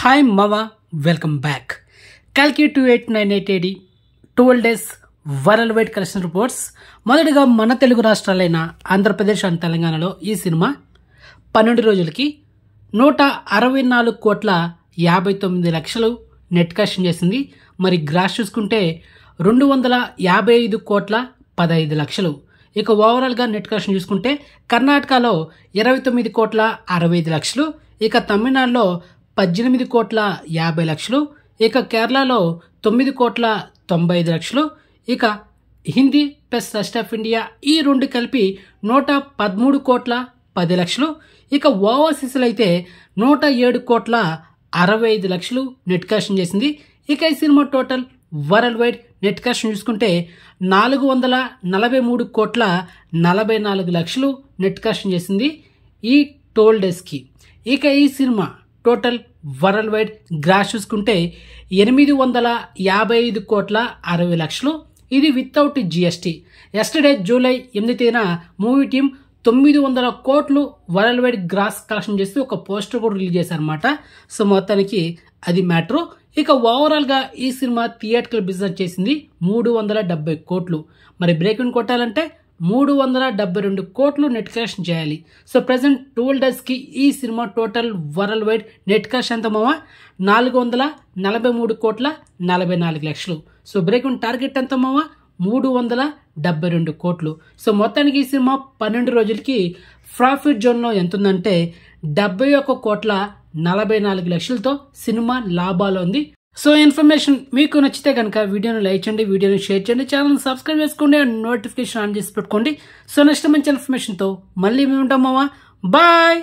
Hi మామ, welcome back. కల్కి 2898 12 days world wide collection reports. మొదటిగా మన తెలుగు రాష్ట్రాలైన ఆంధ్రప్రదేశ్ అండ్ తెలంగాణలో ఈ సినిమా 12 రోజులకి 164,59,00,000 నెట్ కలెక్షన్ చేసింది. మరి గ్రాస్ చూసుకుంటే 255,15,00,000. ఇక ఓవరాల్గా నెట్ కలెక్షన్ చూసుకుంటే కర్ణాటకలో 29,65,00,000, ఇక తమిళనాడులో 18,50,00,000, ఇక కేరళలో 9,95,00,000, ఇక Hindi plus rest of India ఈ రెండు కలిపి 113,10,00,000, ఇక ఓవర్సీస్లో అయితే 107,65,00,000 నెట్ కలెక్షన్ చేసింది. ఇక ఈ సినిమా total world wide net collection చూసుకుంటే 434,44,00,000 నెట్ కలెక్షన్ చేసింది ఈ 12 daysకి. ఇక ఈ సినిమా టోటల్ వరల్డ్ వైడ్ గ్రాస్ చూసుకుంటే 855,60,00,000. ఇది వితౌట్ జిఎస్టీ. ఎస్టర్డే జూలై 8న మూవీ టీమ్ 900 కోట్లు వరల్డ్ వైడ్ గ్రాస్ కలెక్షన్ చేసి ఒక పోస్టర్ కూడా రిలీజ్ చేశారనమాట. సో మొత్తానికి అది మ్యాటరు. ఇక ఓవరాల్గా ఈ సినిమా థియేటర్కల్ బిజినెస్ చేసింది 370 కోట్లు. మరి బ్రేక్ కొట్టాలంటే 372 కోట్లు నెట్ కలెక్షన్ చేయాలి. సో ప్రజెంట్ 12 daysకి ఈ సినిమా total world wide net collection ఎంత మావా? 443,44,00,000. సో బ్రేక్ టార్గెట్ ఎంత మావా? 372 కోట్లు. సో మొత్తానికి ఈ సినిమా 12 రోజులకి ప్రాఫిట్ జోన్లో ఎంత ఉందంటే 71,44,00,000తో సినిమా లాభాలు ఉంది. సో ఇన్ఫర్మేషన్ మీకు నచ్చితే కనుక వీడియోని లైక్ చేయండి, వీడియోని షేర్ చేయండి, ఛానల్ సబ్స్క్రైబ్ చేసుకోండి, నోటిఫికేషన్ ఆన్ చేసి పెట్టుకోండి. సో నెక్స్ట్ మంచి ఇన్ఫర్మేషన్తో మళ్ళీ మేము ఉంటాం మావా. బాయ్.